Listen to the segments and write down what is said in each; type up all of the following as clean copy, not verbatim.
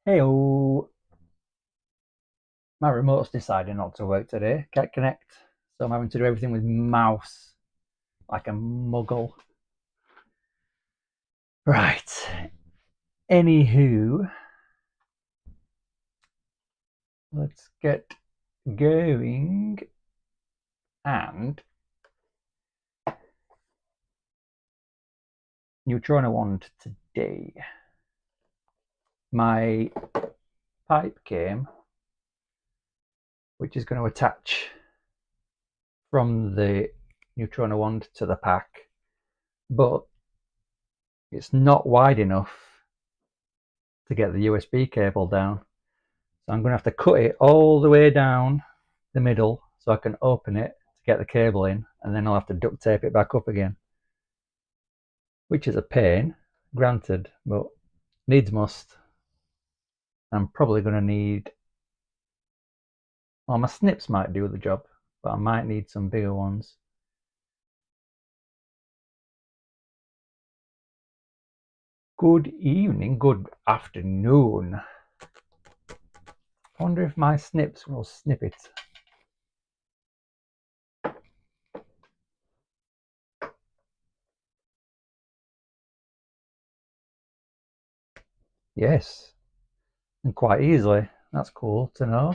Heyo, my remote's deciding not to work today. Can't connect, so I'm having to do everything with mouse, like a muggle. Right. Anywho, let's get going. And neutrino wand today. My pipe came, which is going to attach from the neutrino wand to the pack, but it's not wide enough to get the USB cable down. So I'm going to have to cut it all the way down the middle so I can open it to get the cable in, and then I'll have to duct tape it back up again, which is a pain, granted, but needs must. I'm probably going to need, well, my snips might do the job, but I might need some bigger ones. Good evening, good afternoon. I wonder if my snips will snip it. Yes, and quite easily. That's cool to know.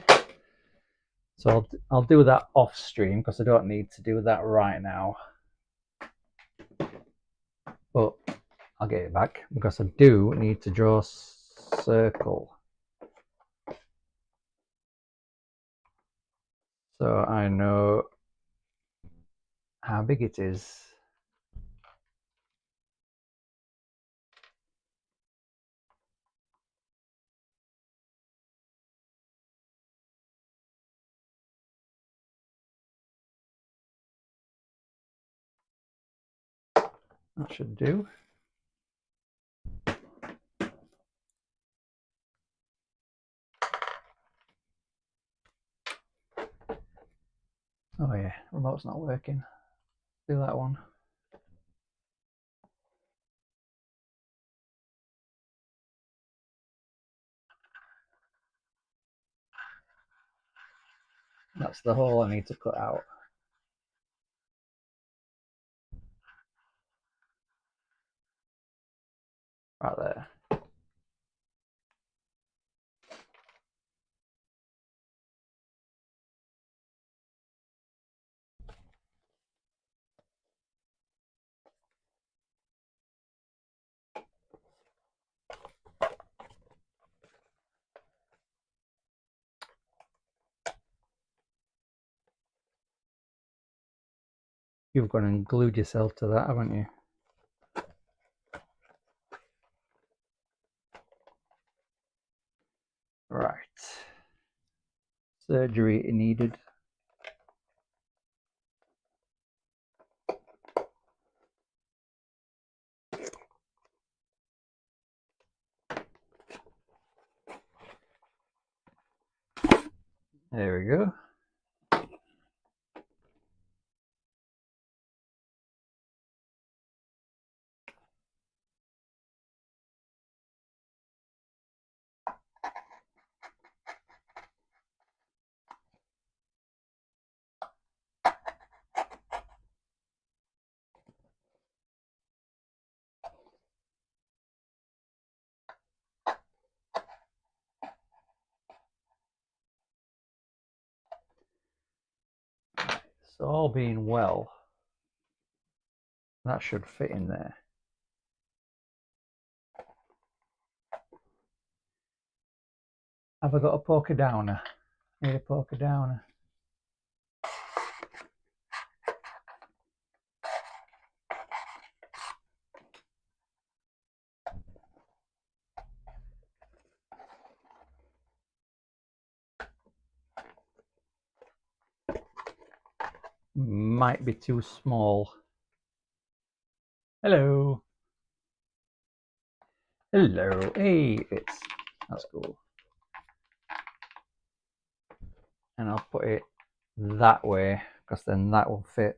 So I'll do that off stream because I don't need to do that right now. But I'll get it back because I do need to draw a circle. So I know how big it is. That should do. Oh yeah, remote's not working. Do that one. That's the hole I need to cut out. Right there. You've gone and glued yourself to that, haven't you? Right. Surgery needed. There we go. So all being well, that should fit in there. Have I got a poker downer? Need a poker downer. Might be too small. Hello. Hello. Hey, that's cool. And I'll put it that way because then that will fit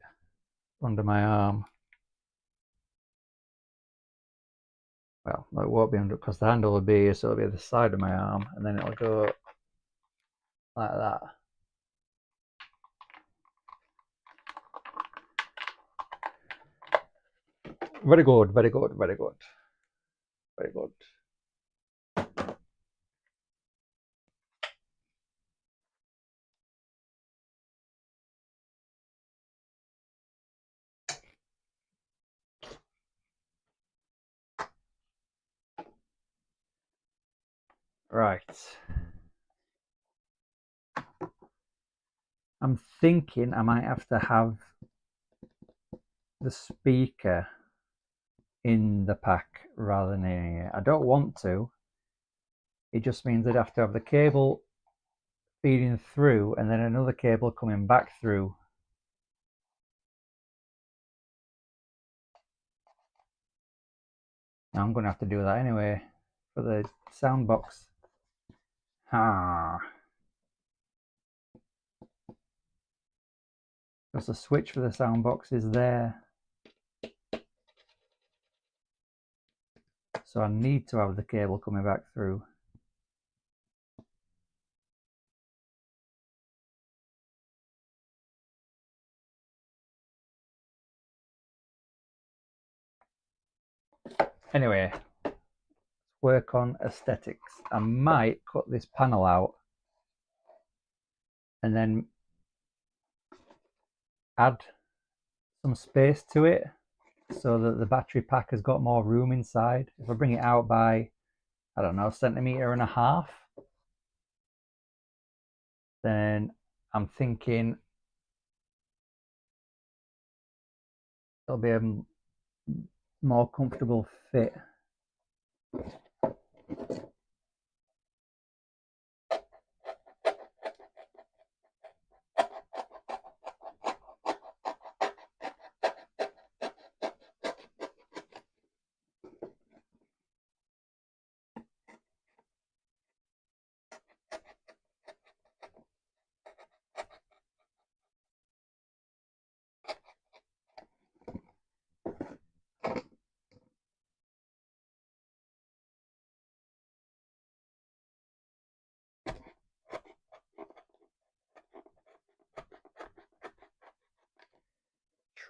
under my arm. well, no, it won't be under, because the handle will be here, so it'll be the side of my arm, and then it'll go like that. Very good, very good, very good, very good. Right. I'm thinking I might have to have the speaker in the pack rather than in here. I don't want to. It just means I'd have to have the cable feeding through and then another cable coming back through. Now I'm going to have to do that anyway for the sound box. Because the switch for the sound box is there. So I need to have the cable coming back through. Anyway, let's work on aesthetics. I might cut this panel out and then add some space to it so that the battery pack has got more room inside. If I bring it out by, I don't know, 1.5 centimeters, then I'm thinking it'll be a more comfortable fit.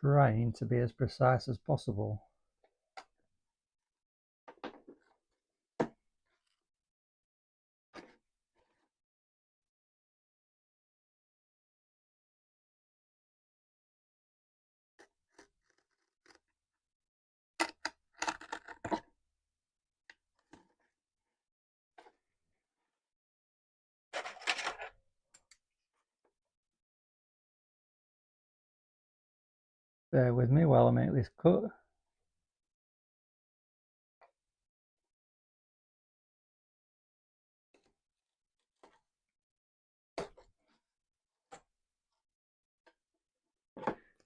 Trying to be as precise as possible. Bear with me while I make this cut.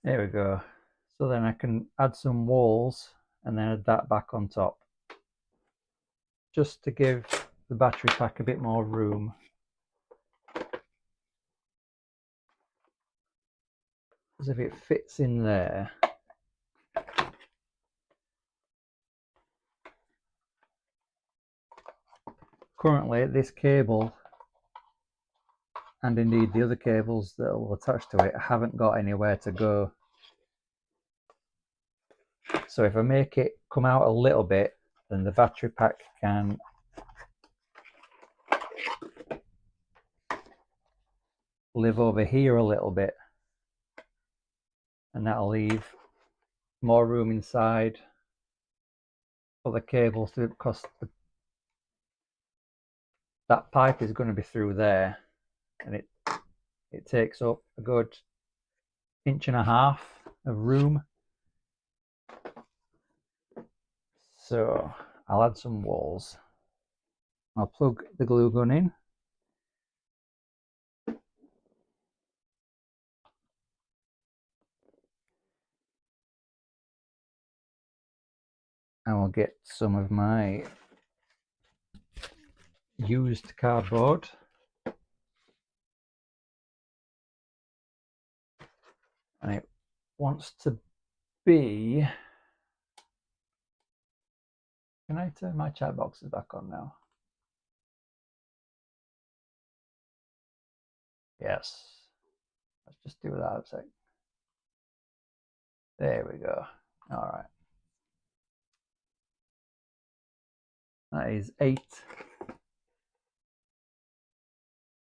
There we go. So then I can add some walls and then add that back on top, just to give the battery pack a bit more room. Because if it fits in there, currently this cable and indeed the other cables that will attach to it haven't got anywhere to go. So if I make it come out a little bit, then the battery pack can live over here a little bit, and that'll leave more room inside for the cables to, because that pipe is going to be through there, and it takes up a good 1.5 inches of room. So I'll add some walls. I'll plug the glue gun in. And we'll get some of my used cardboard. And it wants to be Can I turn my chat boxes back on now? Yes. Let's just do that a sec. There we go. All right. That is 8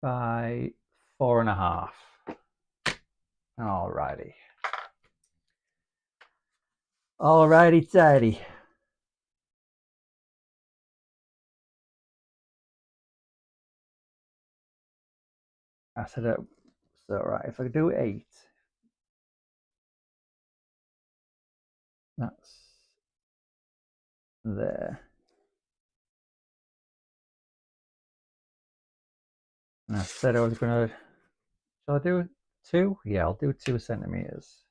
by 4.5. Alrighty. Alrighty, tidy. I said it. So, right, if I do 8, that's there. And I said I was going to. Shall I do 2? Yeah, I'll do 2 centimeters.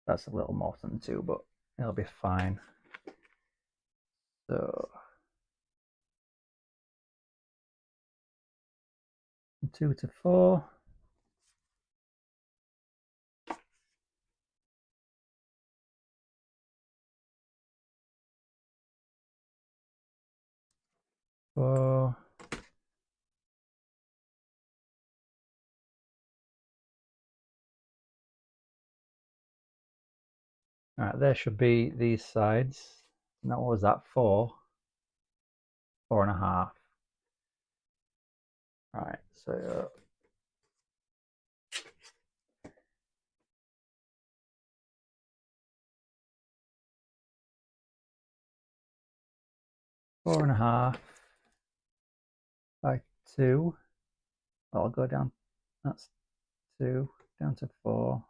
That's a little more than 2, but it'll be fine. So 2 to 4. Four. All right, there should be these sides. And what was that? 4, 4.5. All right, so 4.5 by 2. I'll go down. That's 2 down to 4.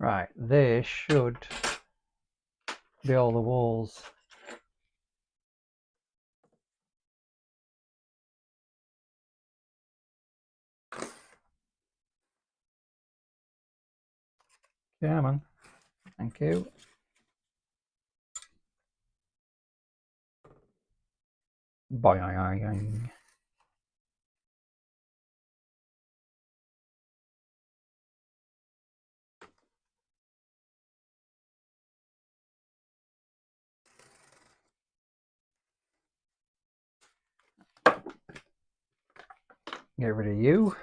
Right, there should be all the walls. Yeah, man. Thank you. Boing. Get rid of you.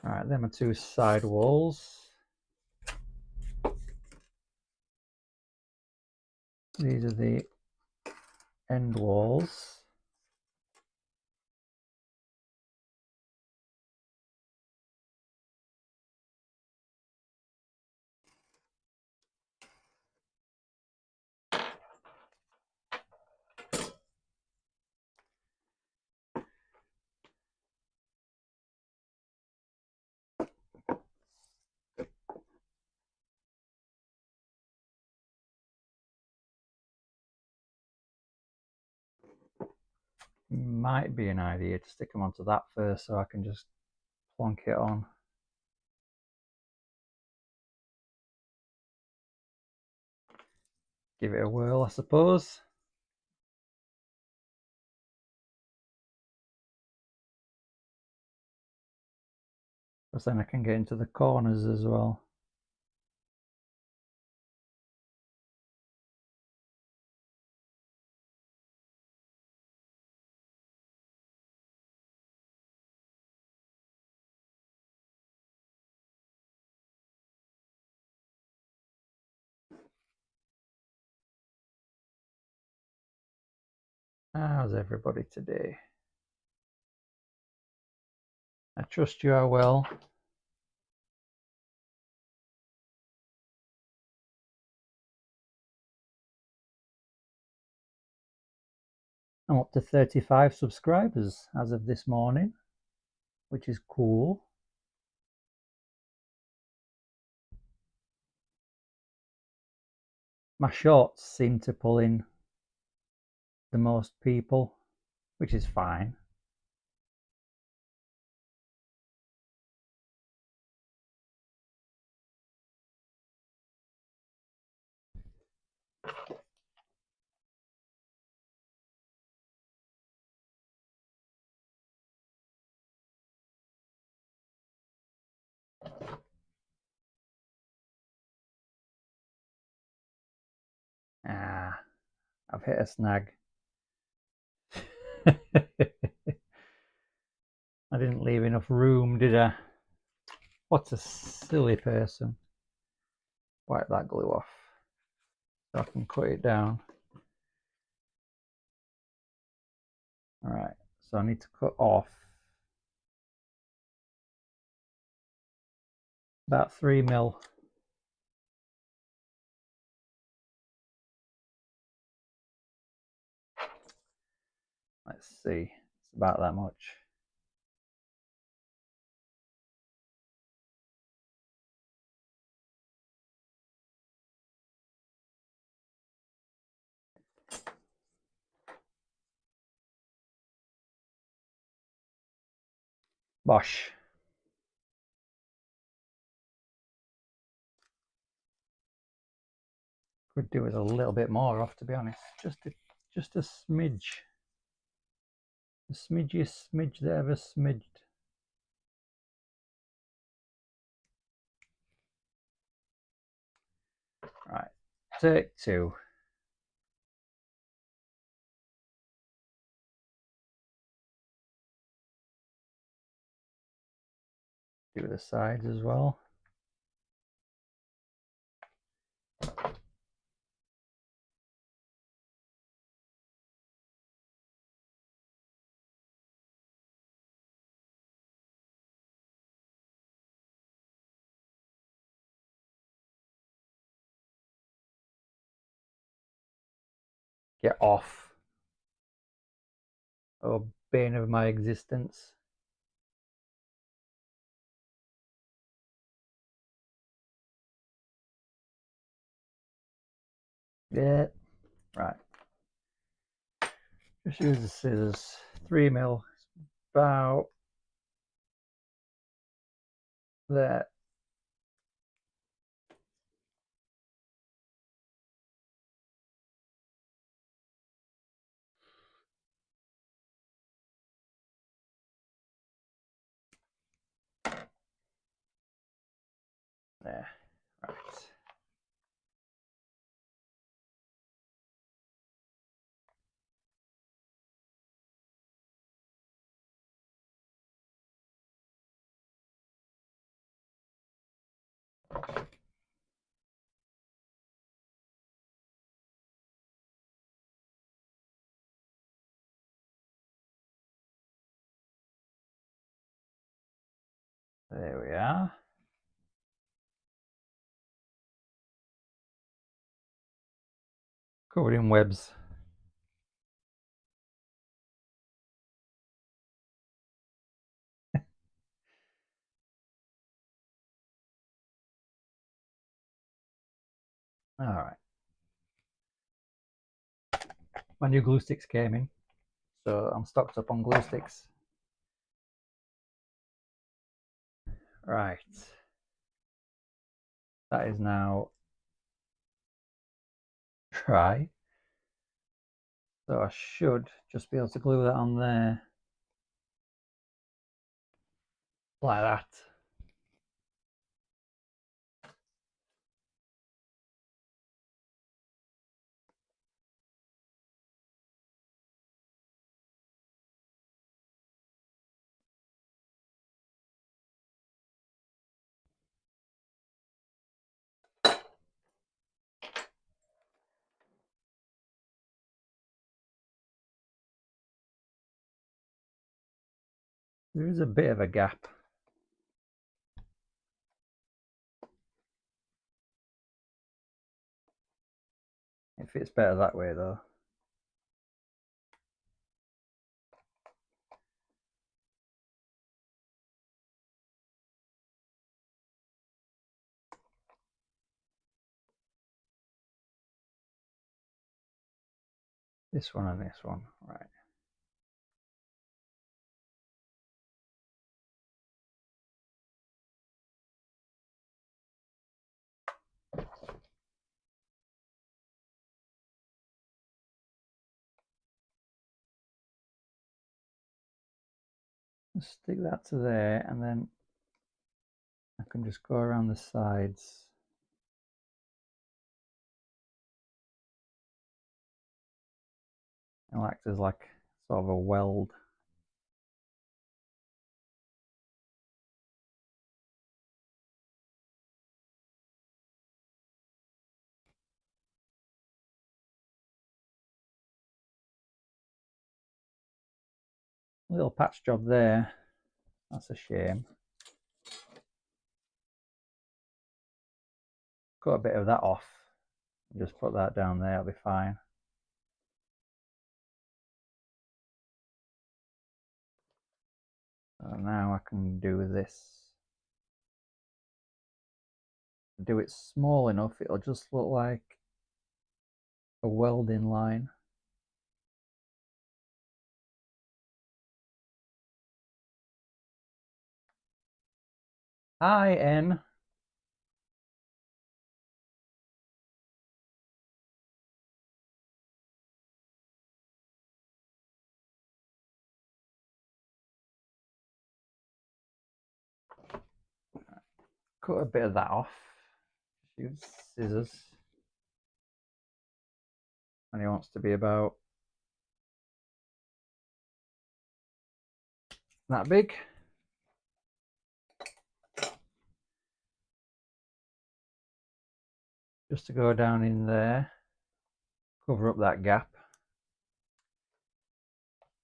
All right, then my 2 side walls. These are the end walls. Might be an idea to stick them onto that first so I can just plonk it on. Give it a whirl, I suppose. because then I can get into the corners as well. How's everybody today? I trust you are well. I'm up to 35 subscribers as of this morning, which is cool. My shorts seem to pull in the most people, which is fine. Ah, I've hit a snag. I didn't leave enough room, did I? What a silly person. Wipe that glue off so I can cut it down. Alright, so I need to cut off about 3mm. Let's see, it's about that much. Bosh. Could do with a little bit more off, to be honest. Just a smidge. The smidgiest smidge that ever smidged. Right, take 2. Do the sides as well. Get off. Oh, bane of my existence. Yeah, right. Just use the scissors. 3mm, about there. There, right. There we are. Covered in webs. All right. My new glue sticks came in, so I'm stocked up on glue sticks. Right. That is now dry. So I should just be able to glue that on there. Like that. There is a bit of a gap. It fits better that way though. This one and this one, right. Stick that to there, and then I can just go around the sides. It'll act as like sort of a weld. Little patch job there. That's a shame. Cut a bit of that off. Just put that down there, it'll be fine. So now I can do this. Do it small enough, it'll just look like a welding line. Hi, N. Cut a bit of that off. Use scissors. And he wants to be about that big. Just to go down in there, cover up that gap.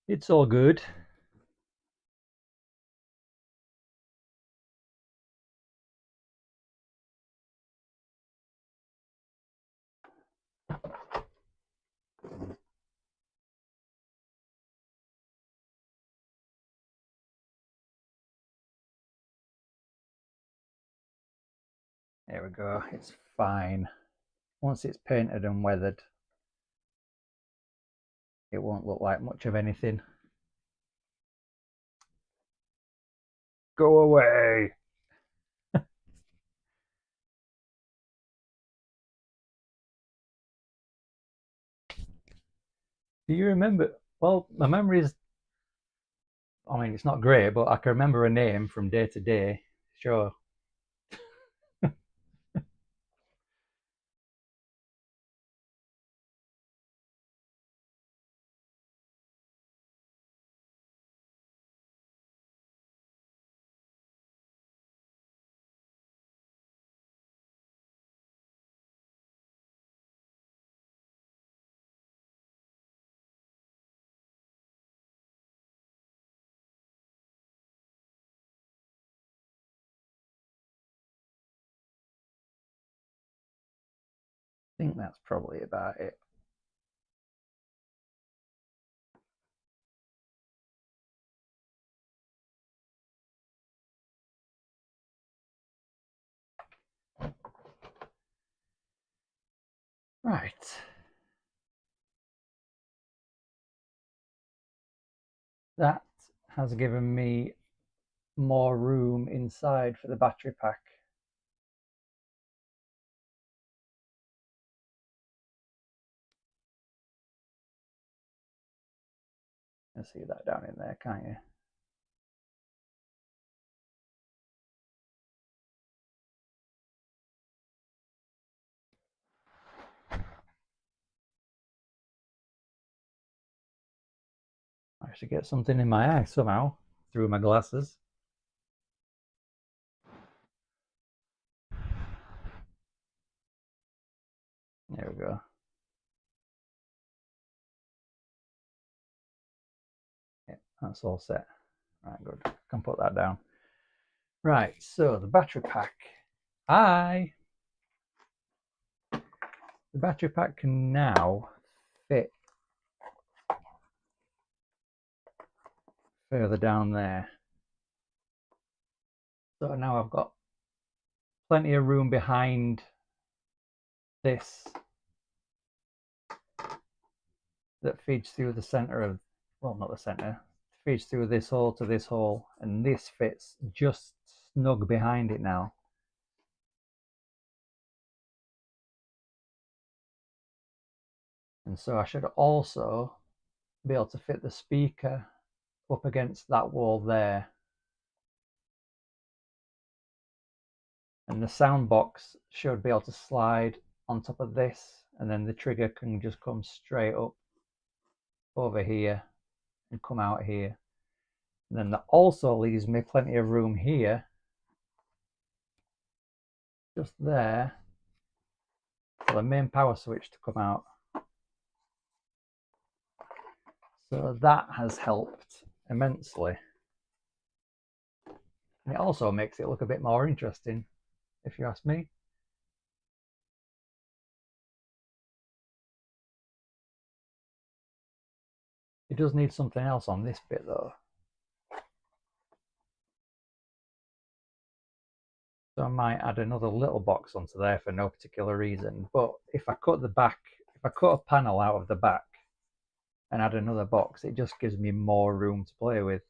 It's all good. There we go, it's fine. Once it's painted and weathered, it won't look like much of anything. Go away! Do you remember? Well, my memory is, I mean, it's not great, but I can remember a name from day to day. Sure. I think that's probably about it. Right. That has given me more room inside for the battery pack. You see that down in there, can't you? I should get something in my eye somehow through my glasses. There we go. Yeah, that's all set. Right, good. I can put that down. Right, so the battery pack. Hi! The battery pack can now fit further down there. So now I've got plenty of room behind this that feeds through the center of, well, not the center, feeds through this hole to this hole, and this fits just snug behind it now. And so I should also be able to fit the speaker up against that wall there. And the sound box should be able to slide on top of this, and then the trigger can just come straight up over here and come out here. And then that also leaves me plenty of room here, just there, for the main power switch to come out. So that has helped immensely. And it also makes it look a bit more interesting, if you ask me. It does need something else on this bit though. So I might add another little box onto there for no particular reason. But if I cut the back, if I cut a panel out of the back and add another box, it just gives me more room to play with.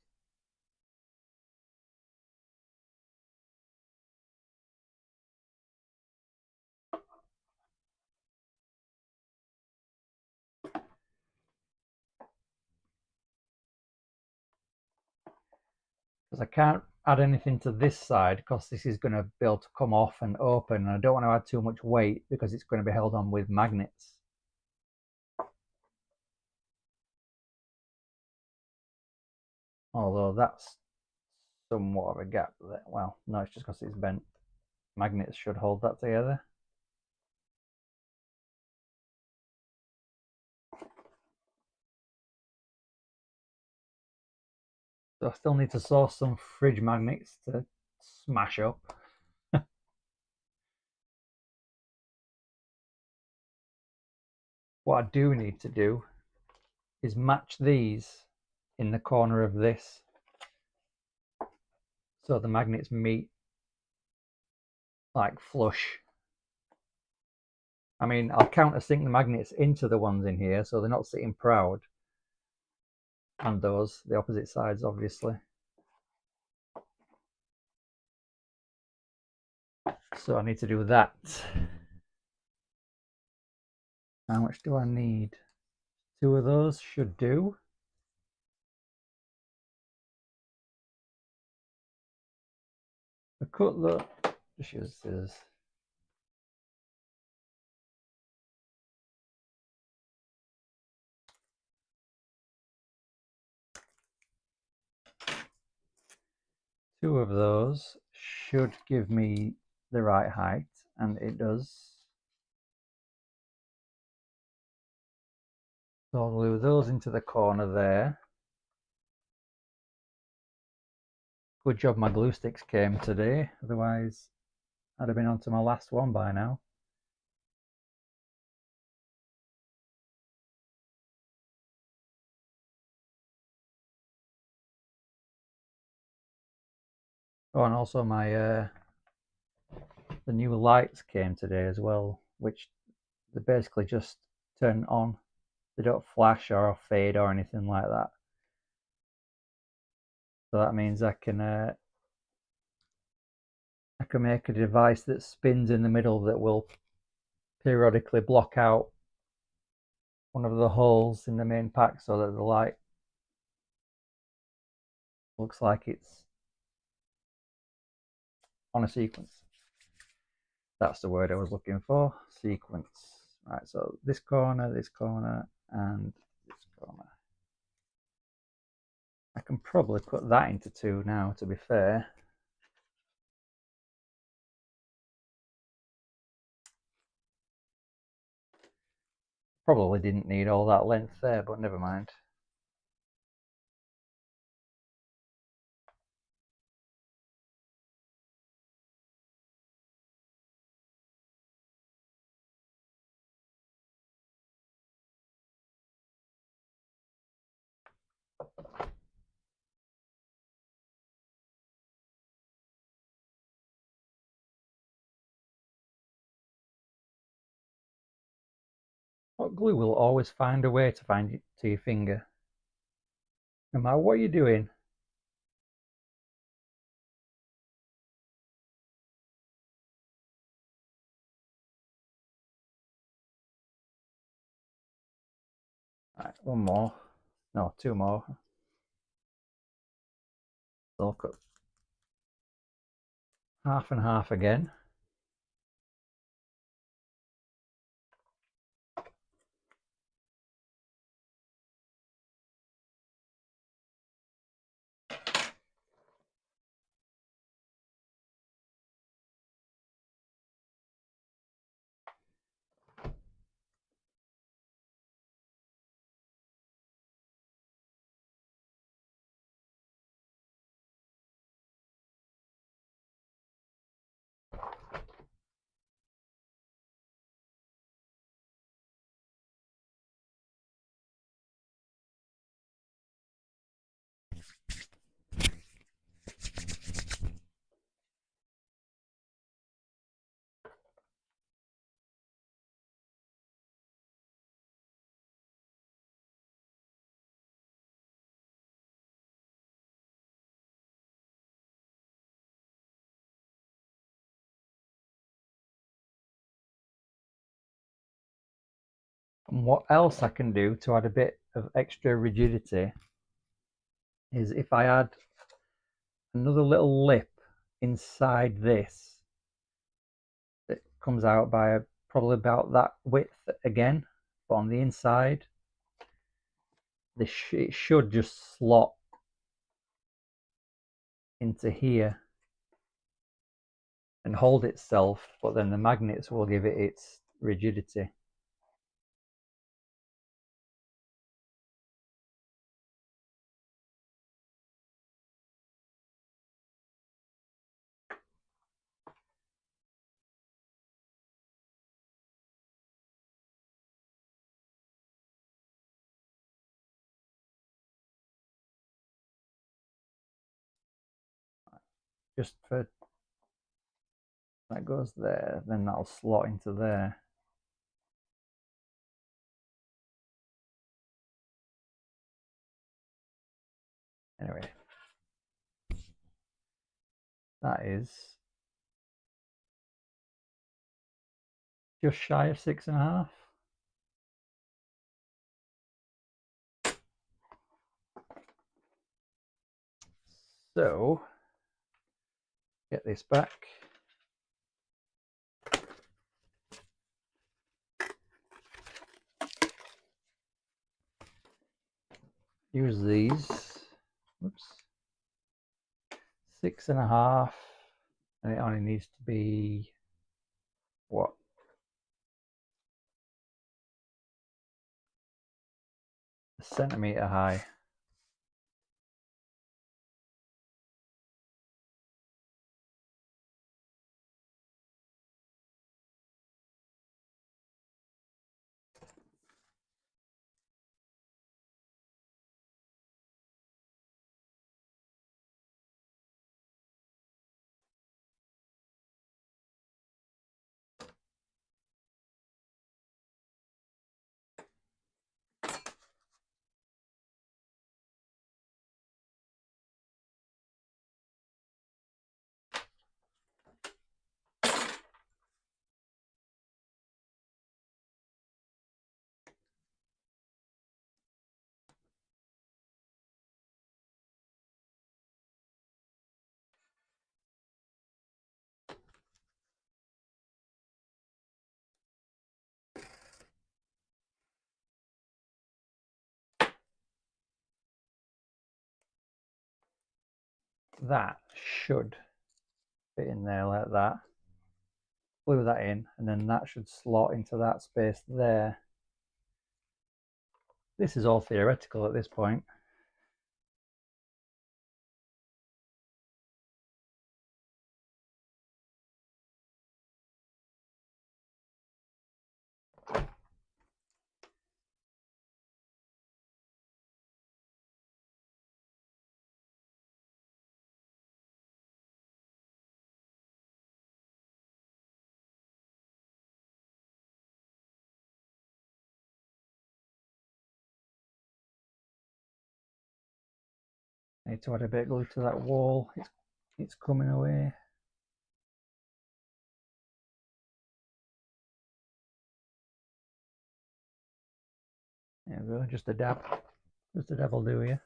Because I can't add anything to this side because this is going to be able to come off and open, and I don't want to add too much weight because it's going to be held on with magnets. Although that's somewhat of a gap there. Well, no, it's just because it's bent. Magnets should hold that together. So I still need to source some fridge magnets to smash up. What I do need to do is match these in the corner of this so the magnets meet like flush. I mean, I'll countersink the magnets into the ones in here so they're not sitting proud, and those, the opposite sides obviously. So I need to do that. How much do I need? 2 of those should do. I cut the, just use scissors. Two of those should give me the right height, and it does. So I'll glue those into the corner there. Good job my glue sticks came today, otherwise I'd have been on to my last one by now. Oh, and also my the new lights came today as well, which they basically just turn on. They don't flash or fade or anything like that. So that means I can make a device that spins in the middle that will periodically block out one of the holes in the main pack so that the light looks like it's on a sequence. That's the word I was looking for, sequence. Right, so this corner, and this corner. I can probably put that into 2 now, to be fair. Probably didn't need all that length there, but never mind. Hot glue will always find a way to find it to your finger, no matter what you're doing. Right, one more. No, two more. So I'll cut half and half again. And what else I can do to add a bit of extra rigidity is if I add another little lip inside this that comes out by probably about that width again, but on the inside it should just slot into here and hold itself, but then the magnets will give it its rigidity. Just for that goes there, then that'll slot into there. Anyway, that is just shy of 6.5. So get this back. Use these. Oops. 6.5, and it only needs to be what? A centimeter high. That should fit in there like that. Glue that in, and then that should slot into that space there. This is all theoretical at this point. Need to add a bit of glue to that wall. It's coming away. There we go, just a dab. Just a dab will do here.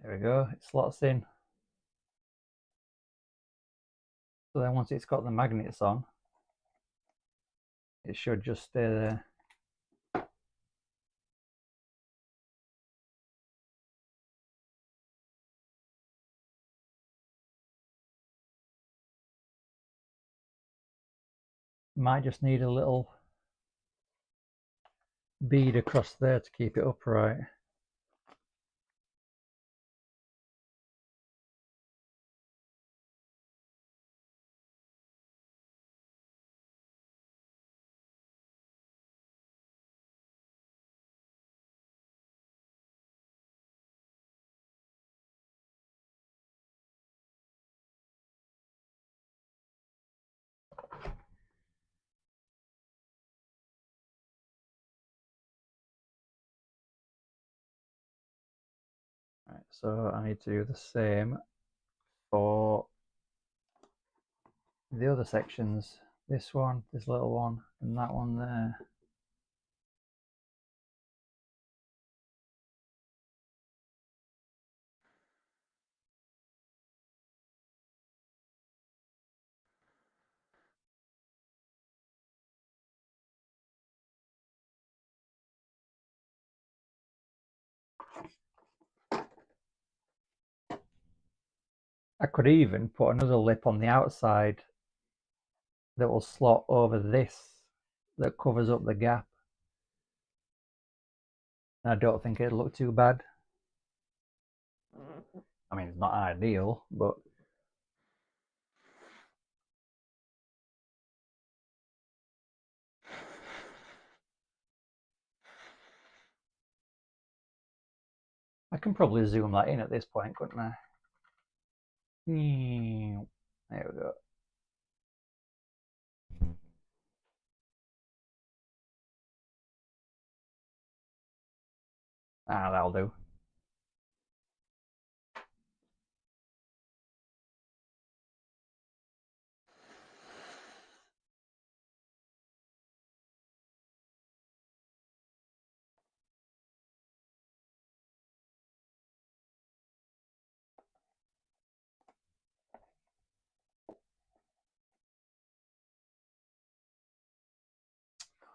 There we go, it slots in. So then once it's got the magnets on, it should just stay there. Might just need a little bead across there to keep it upright. Right, so I need to do the same for the other sections. This one, this little one, and that one there. I could even put another lip on the outside that will slot over this, that covers up the gap. I don't think it'll look too bad. I mean, it's not ideal, but I can probably zoom that in at this point, couldn't I? There we go. Ah, that'll do.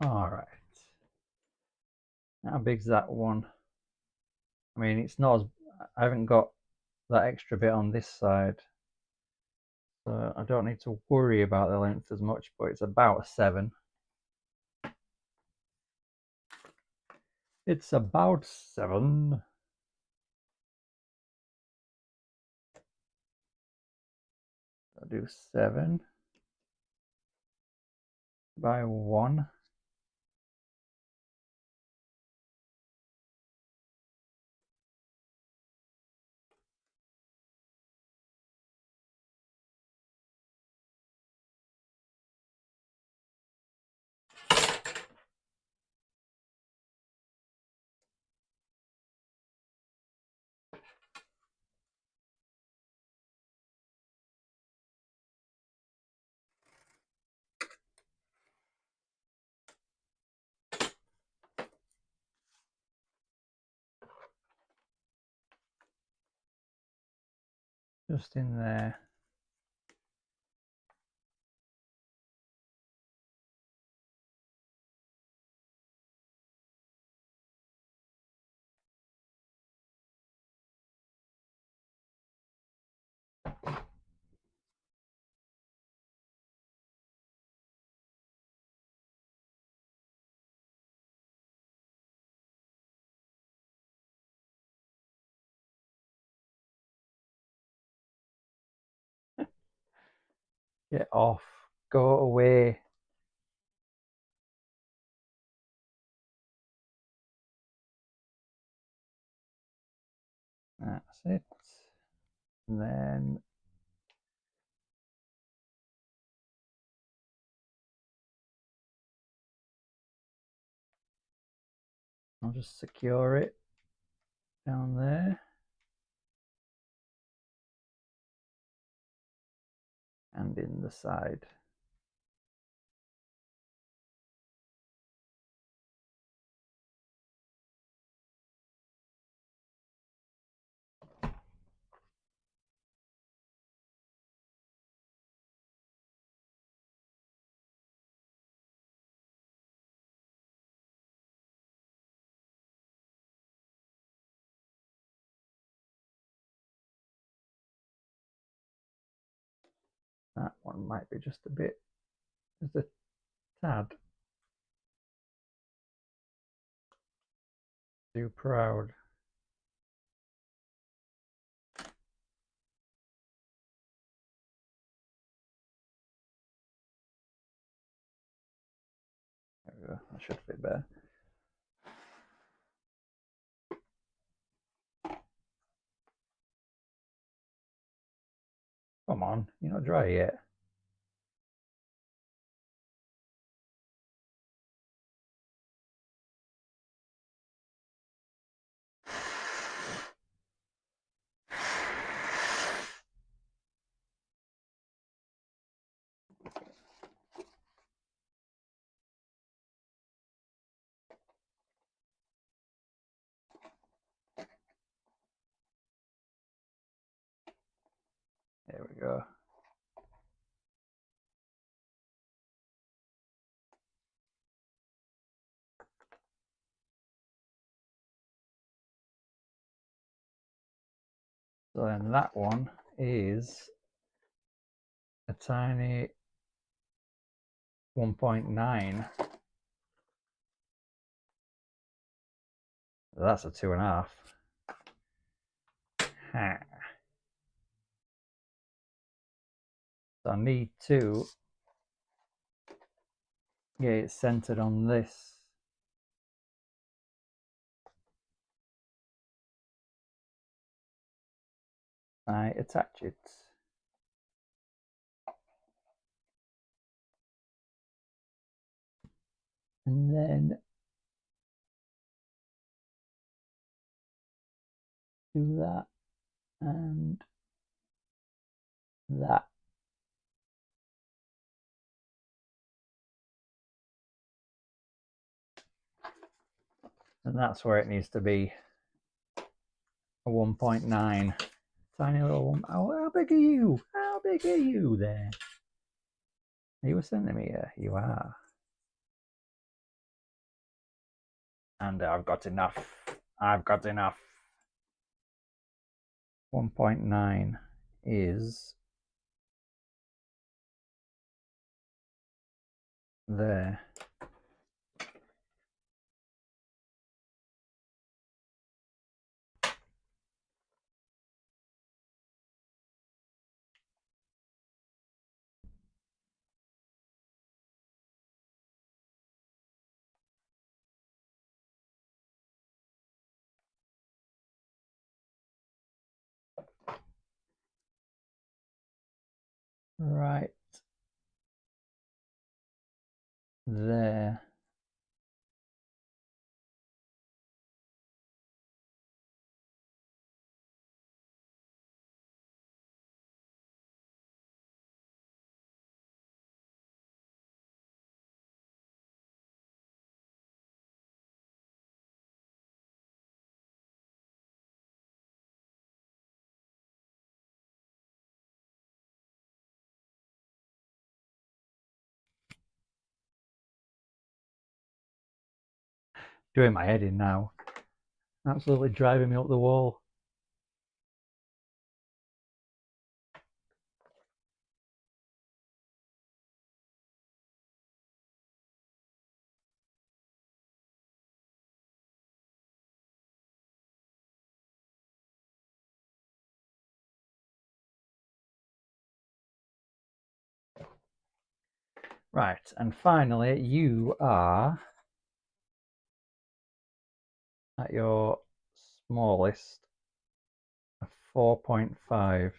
All right. How big's that one? I mean, it's not as, I haven't got that extra bit on this side, so I don't need to worry about the length as much, but it's about 7. It's about 7. I'll do 7 by 1. Just in there. Get off. Go away. That's it. And then I'll just secure it down there. And in the side. That one might be just a tad too proud. There we go, that should fit better. Come on, you're not dry yet. There we go. So then that one is a tiny 1.9. That's a 2.5. So I need to get it centered on this. I attach it. And then do that and that. And that's where it needs to be. A 1.9. Tiny little one. Oh, how big are you? How big are you there? Are you a centimetre? You are. And I've got enough. I've got enough. 1.9 is there. Right there. Doing my head in now. Absolutely driving me up the wall. Right, and finally, you are at your smallest, a 4.5.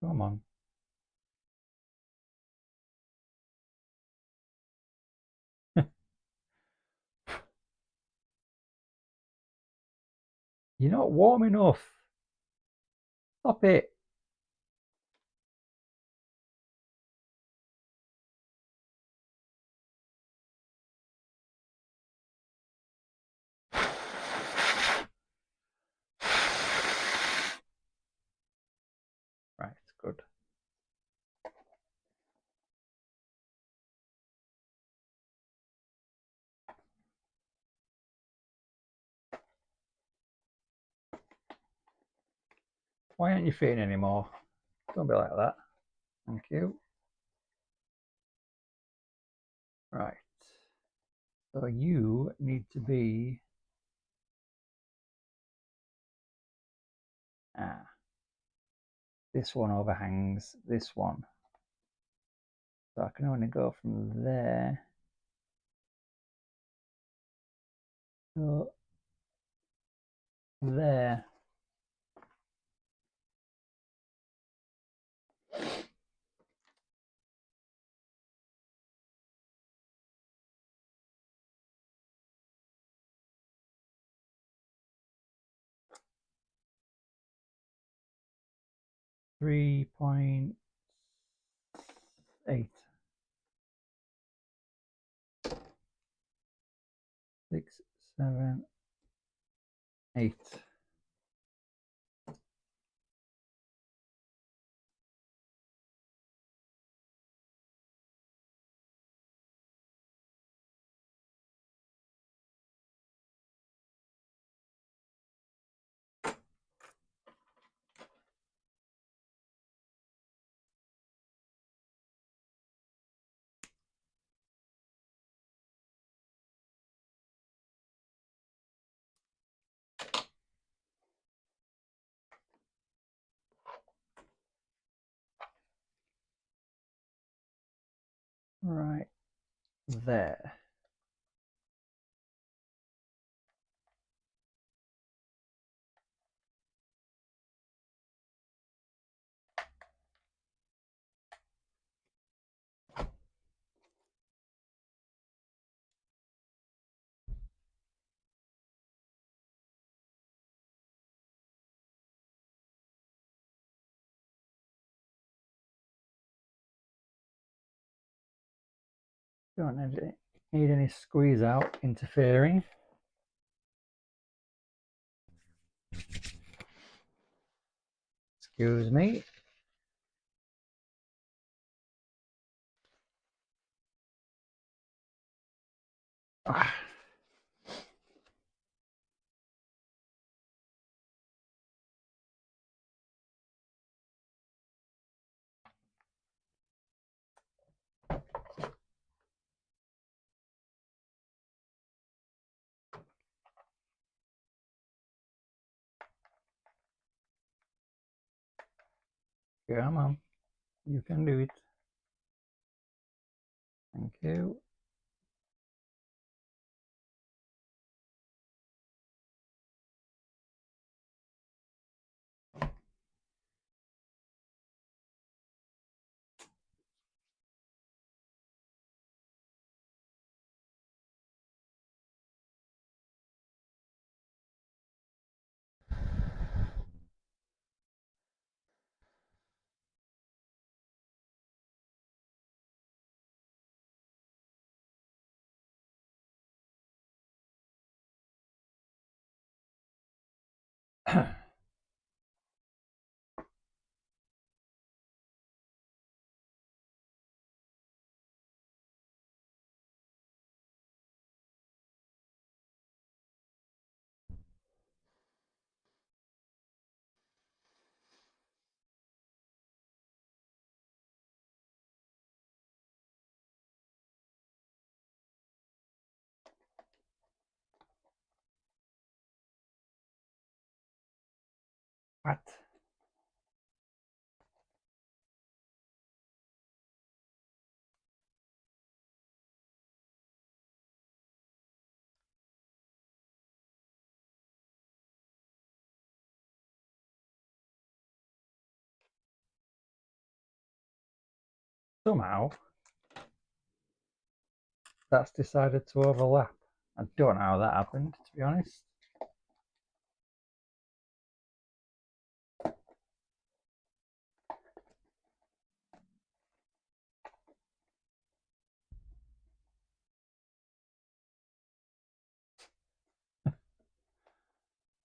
Come on. You're not warm enough. Stop it. Right, good. Why aren't you fitting anymore? Don't be like that. Thank you. Right. So you need to be... this one overhangs this one. So I can only go from there to there. .8. 6, 7, 8. Right there. Don't need any squeeze out interfering. Excuse me. Ah. Come on. You can do it. Thank you. What? somehow that's decided to overlap. I don't know how that happened, to be honest.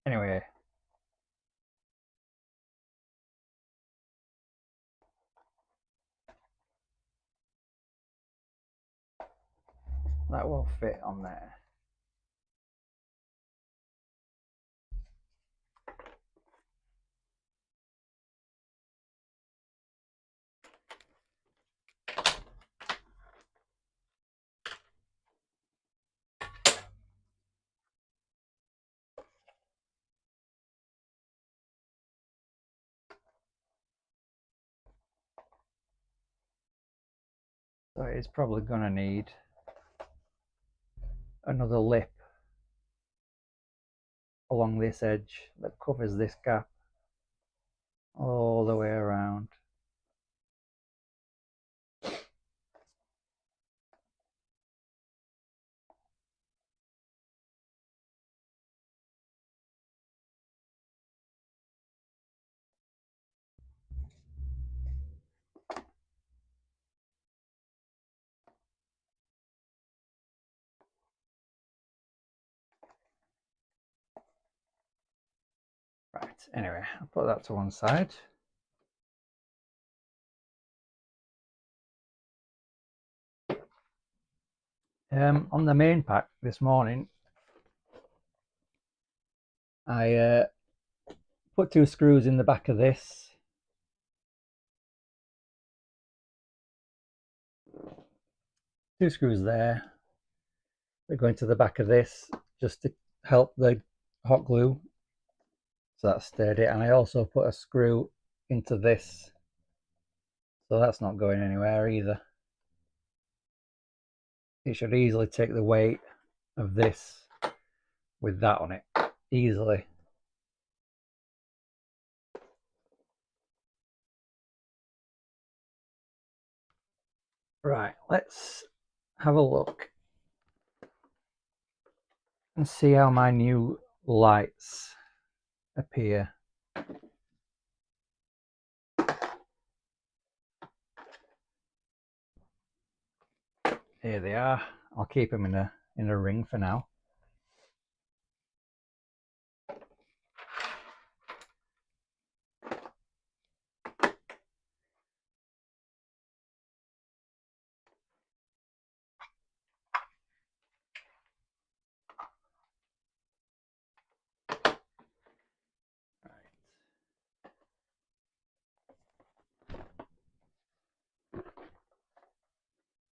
Anyway, that will fit on there. So it's probably going to need another lip along this edge that covers this gap all the way around. Right, anyway, I'll put that to one side. On the main pack this morning, I put 2 screws in the back of this. 2 screws there. They're going to the back of this just to help the hot glue, so that's sturdy. And I also put a screw into this, so that's not going anywhere either. It should easily take the weight of this with that on it, easily. Right, let's have a look and see how my new lights appear. Here they are. I'll keep them in a ring for now.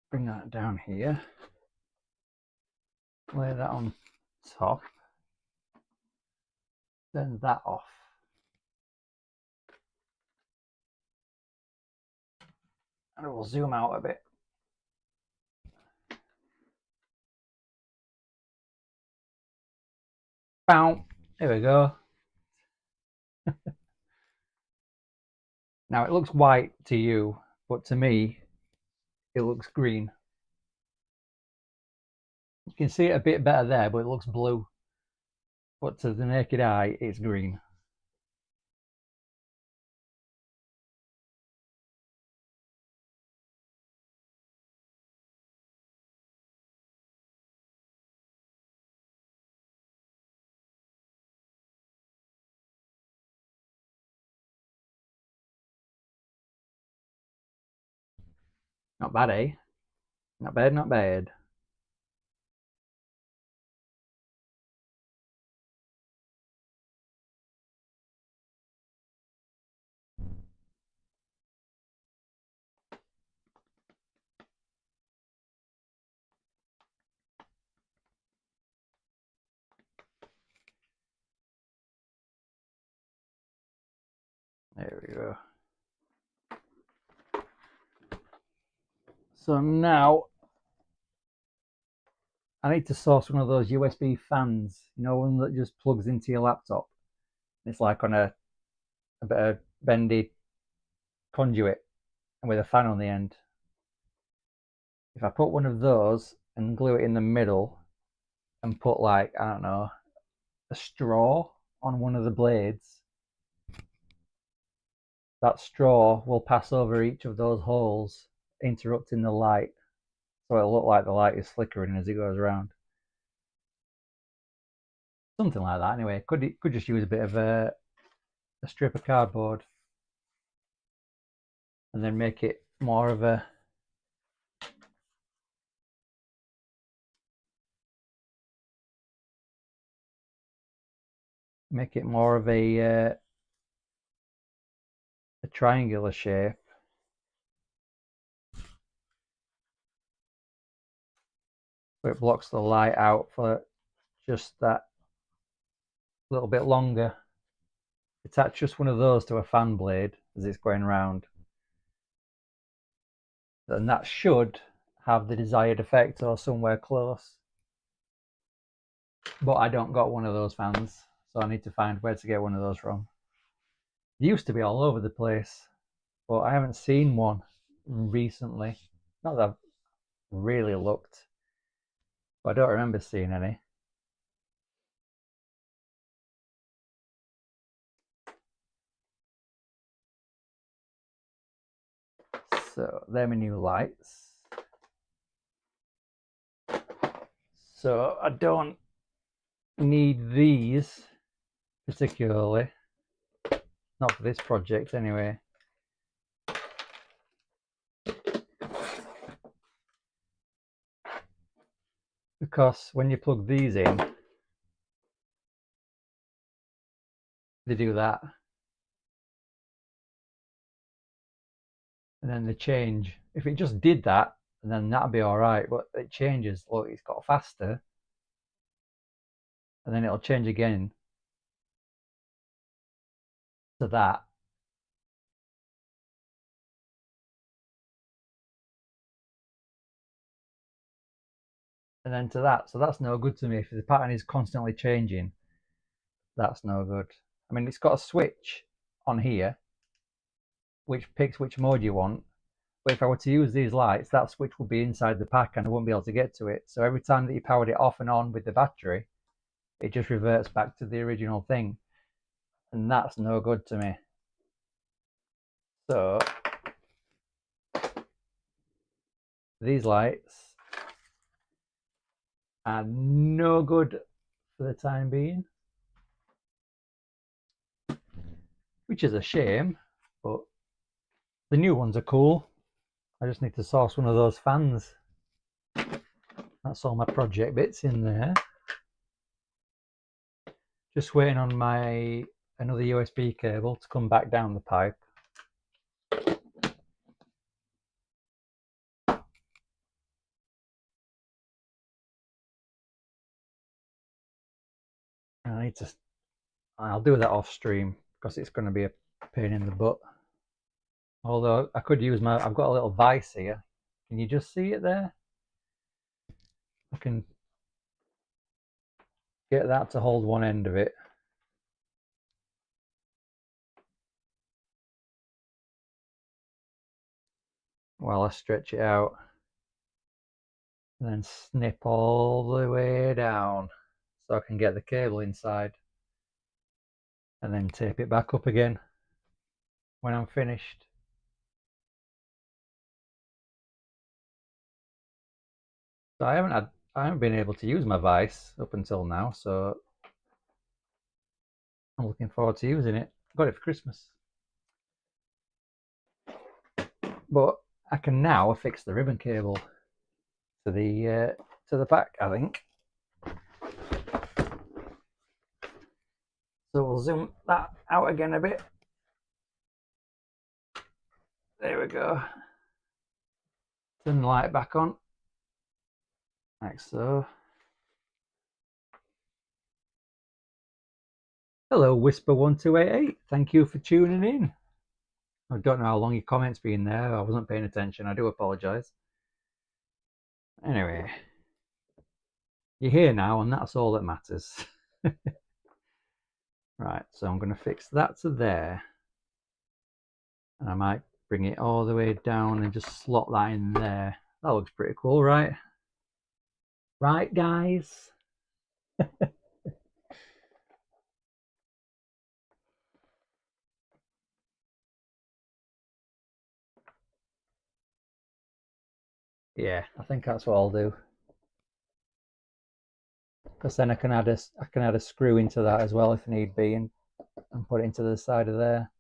Bring that down here. Lay that on top. Turn that off. And we'll zoom out a bit. Bow. There we go. Now it looks white to you, but to me, it looks green. You can see it a bit better there, but it looks blue. But to the naked eye, it's green. Not bad, eh? Not bad, not bad. There we go. So now I need to source one of those USB fans, you know, one that just plugs into your laptop. It's like on a bit of bendy conduit and with a fan on the end. if I put one of those and glue it in the middle and put, like, I don't know, a straw on one of the blades, that straw will pass over each of those holes, interrupting the light, so it'll look like the light is flickering as it goes around. Something like that anyway. Could just use a bit of a strip of cardboard and then make it more of a a triangular shape. So it blocks the light out for just that little bit longer. Attach just one of those to a fan blade as it's going round, and that should have the desired effect or somewhere close. But I don't got one of those fans, so I need to find where to get one of those from. They used to be all over the place, but I haven't seen one recently. Not that I've really looked, but I don't remember seeing any. So they're my new lights. So I don't need these particularly, not for this project anyway. Because when you plug these in, they do that. And then they change. If it just did that, then that'd be all right. But it changes. Look, it's got faster. And then it'll change again to that. And then to that. So that's no good to me. If the pattern is constantly changing, that's no good. I mean, it's got a switch on here, which picks which mode you want. But if I were to use these lights, that switch would be inside the pack and I wouldn't be able to get to it. So every time that you powered it off and on with the battery, it just reverts back to the original thing. And that's no good to me. So these lights are no good for the time being, which is a shame, but the new ones are cool. I just need to source one of those fans. That's all my project bits in there. Just waiting on another USB cable to come back down the pipe. I'll do that off stream because it's going to be a pain in the butt. Although I could use I've got a little vise here. Can you just see it there? I can get that to hold one end of it. While I stretch it out. And then snip all the way down so I can get the cable inside. And then tape it back up again when I'm finished. So I haven't been able to use my vise up until now, so I'm looking forward to using it. I got it for Christmas. But I can now affix the ribbon cable to the pack, I think. So we'll zoom that out again a bit. There we go. Turn the light back on, like so. Hello, Whisper1288. Thank you for tuning in. I don't know how long your comment's been there. I wasn't paying attention. I do apologise. Anyway, you're here now, and that's all that matters. Right, so I'm going to fix that to there. And I might bring it all the way down and just slot that in there. That looks pretty cool, right? Right, guys? Yeah, I think that's what I'll do. Because then I can add a screw into that as well if need be, and put it into the side of there.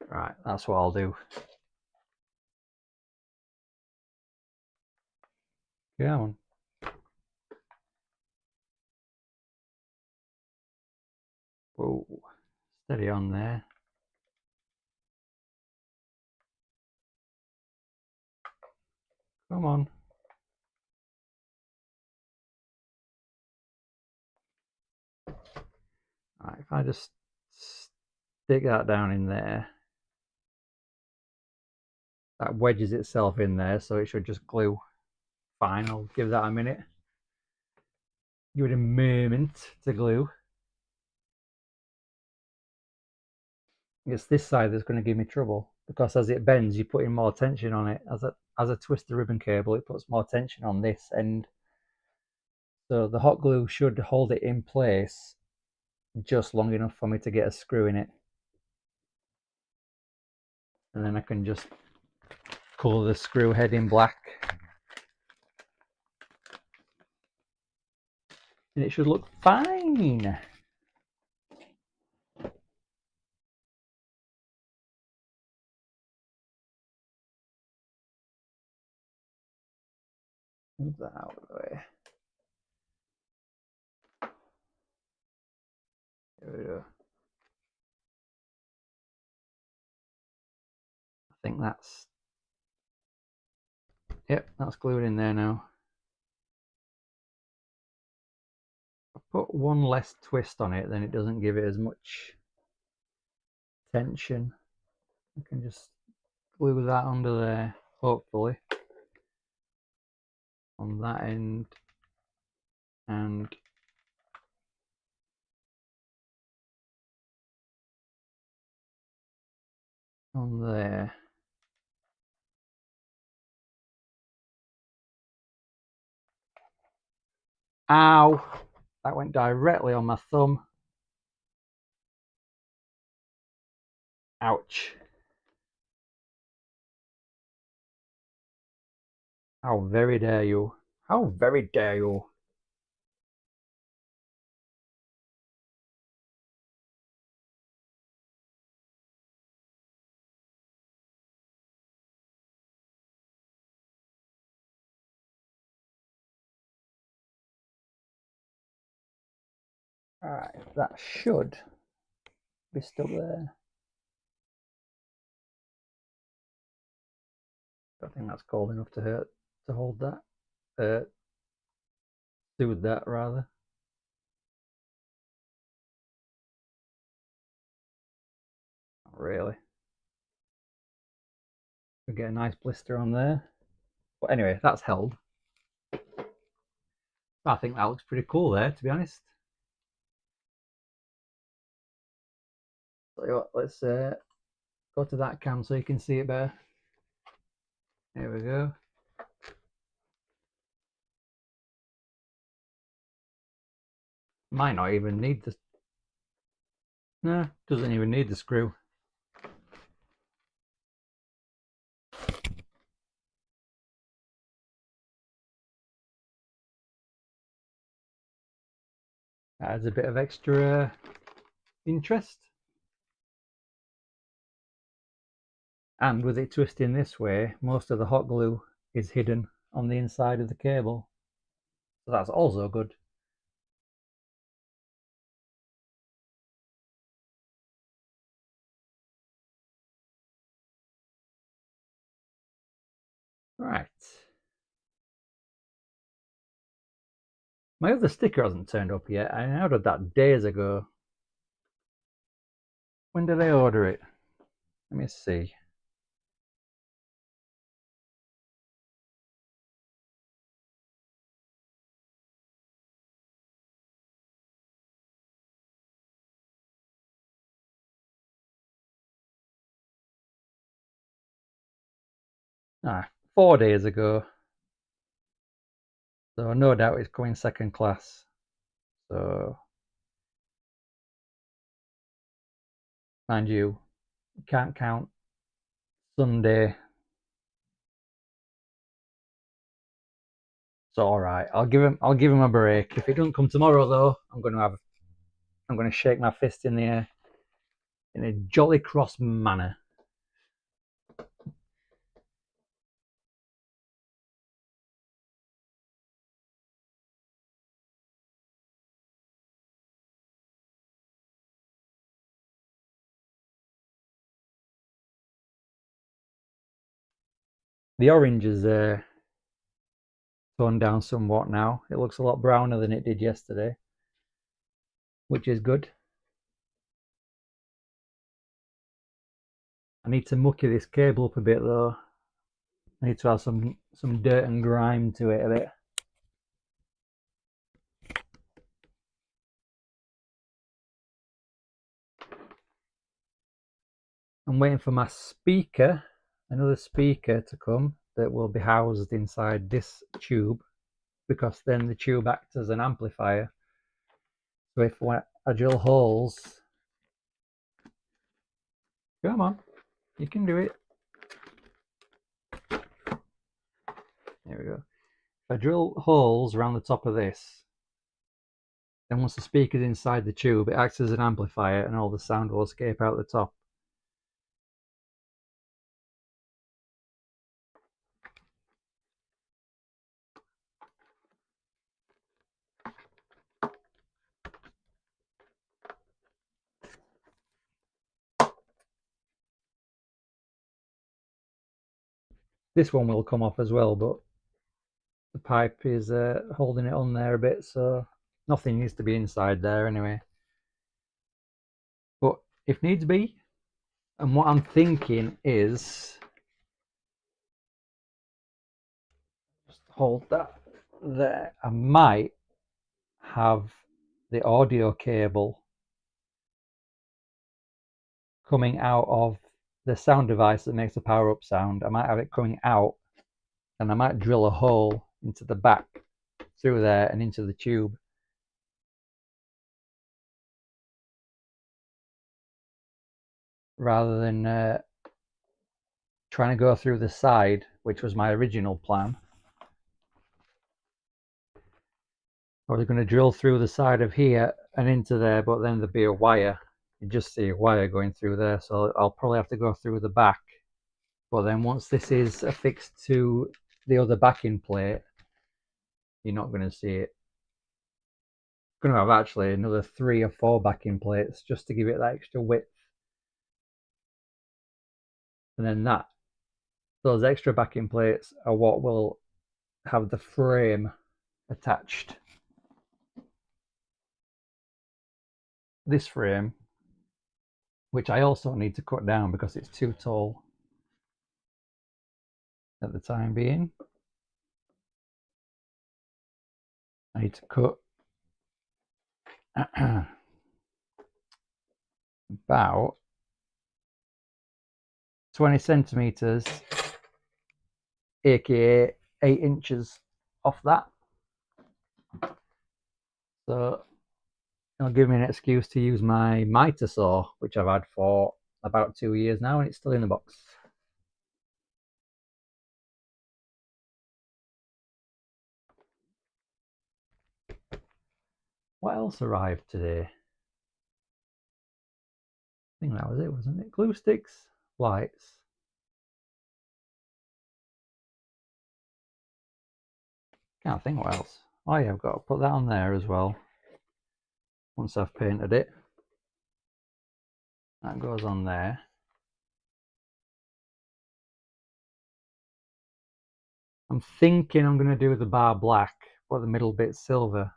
Right, that's what I'll do. Come on. Whoa, steady on there. Come on. Right, if I just stick that down in there, that wedges itself in there, so it should just glue. Fine, I'll give that a minute. Give it a moment to glue. It's this side that's going to give me trouble, because as it bends, you're putting more tension on it. As I twist the ribbon cable, it puts more tension on this end. So the hot glue should hold it in place just long enough for me to get a screw in it. And then I can just colour the screw head in black. And it should look fine. Move that out of the way. There we go. I think that's, yep, that's glued in there now. I put one less twist on it, then it doesn't give it as much tension. I can just glue that under there, hopefully, on that end, and on there. Ow! That went directly on my thumb. Ouch. How very dare you? How very dare you? Alright, that should be stuck there. I think that's cold enough to hold that. Soothe that rather. Not really. We get a nice blister on there. But anyway, that's held. I think that looks pretty cool there, to be honest. So let's go to that cam so you can see it better. There we go. Might not even need the... No, doesn't even need the screw. Adds a bit of extra interest. And with it twisting this way, most of the hot glue is hidden on the inside of the cable. So that's also good. Right. My other sticker hasn't turned up yet. I ordered that days ago. When did I order it? Let me see. 4 days ago. So no doubt it's coming second class. So, mind you, can't count Sunday. It's all right. I'll give him a break. If it doesn't come tomorrow though, I'm gonna shake my fist in the air in a jolly cross manner. The orange is toned down somewhat now. It looks a lot browner than it did yesterday, which is good. I need to mucky this cable up a bit though. I need to add some dirt and grime to it a bit. I'm waiting for my speaker, another speaker to come that will be housed inside this tube, because then the tube acts as an amplifier. So if I drill holes, come on, you can do it. There we go. If I drill holes around the top of this, then once the speaker's inside the tube, it acts as an amplifier and all the sound will escape out the top. This one will come off as well, but the pipe is holding it on there a bit, so nothing needs to be inside there anyway. But if needs be, and what I'm thinking is, just hold that there, I might have the audio cable coming out of the sound device that makes the power up sound. I might have it coming out, and I might drill a hole into the back through there and into the tube. Rather than trying to go through the side, which was my original plan. I was going to drill through the side of here and into there, but then there'd be a wire. You just see a wire going through there, so I'll probably have to go through the back. But then once this is affixed to the other backing plate, you're not going to see it. I'm going to have actually another 3 or 4 backing plates just to give it that extra width. And then those extra backing plates are what will have the frame attached. This frame, which I also need to cut down because it's too tall at the time being. I need to cut about 20 centimeters, aka 8 inches off that. So it'll give me an excuse to use my miter saw, which I've had for about 2 years now, and it's still in the box. What else arrived today? I think that was it, wasn't it? Glue sticks, lights. Can't think what else. Oh yeah, I've got to put that on there as well. Once I've painted it, that goes on there. I'm thinking I'm going to do the bar black, but the middle bit silver.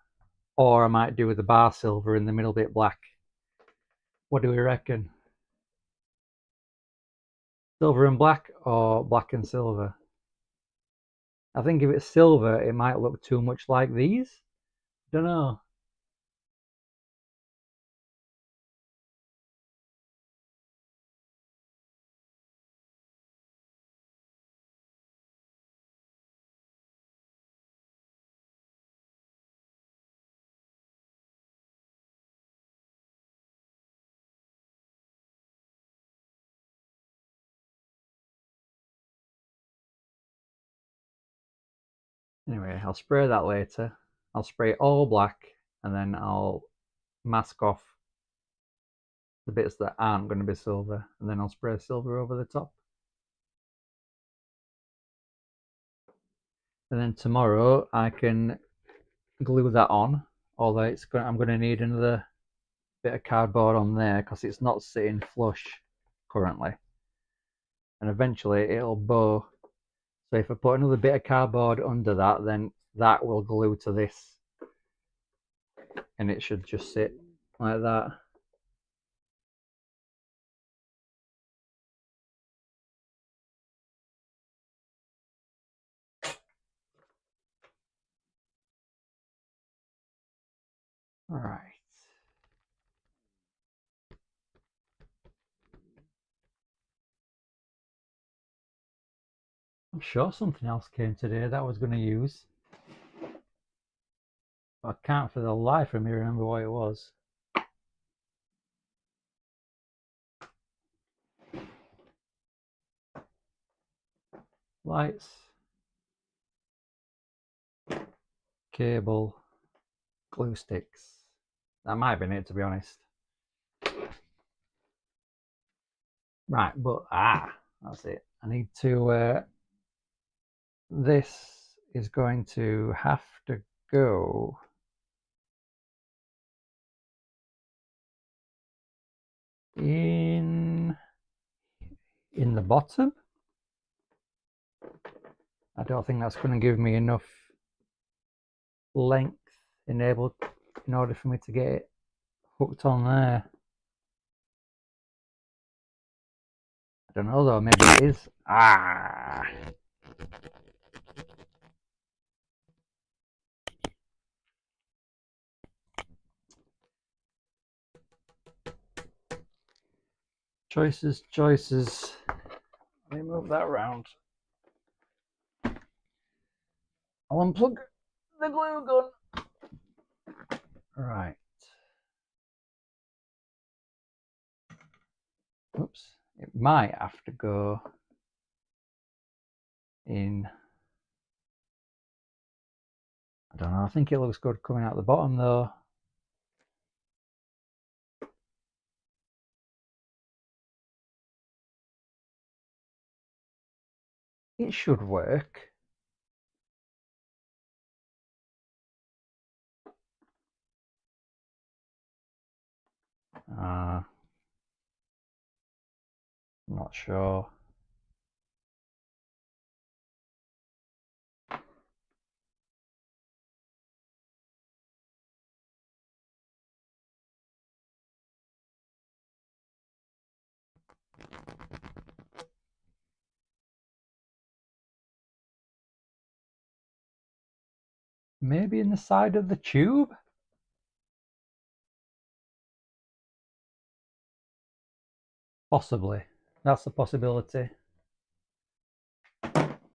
Or I might do the bar silver and the middle bit black. What do we reckon? Silver and black, or black and silver? I think if it's silver, it might look too much like these. Don't know. Anyway, I'll spray that later. I'll spray it all black and then I'll mask off the bits that aren't going to be silver, and then I'll spray silver over the top. And then tomorrow I can glue that on, although I'm going to need another bit of cardboard on there because it's not sitting flush currently, and eventually it'll bow. So if I put another bit of cardboard under that, then that will glue to this, and it should just sit like that. All right. I'm sure something else came today that I was going to use. I can't for the life of me remember what it was. Lights, cable, glue sticks. That might have been it, to be honest. Right, but that's it. I need to. This is going to have to go in the bottom. I don't think that's going to give me enough length in order for me to get it hooked on there. I don't know though, maybe it is. Choices. Let me move that around. I'll unplug the glue gun. Right. Oops. It might have to go in. I don't know. I think it looks good coming out the bottom though. It should work. I'm not sure. Maybe in the side of the tube? Possibly. That's a possibility.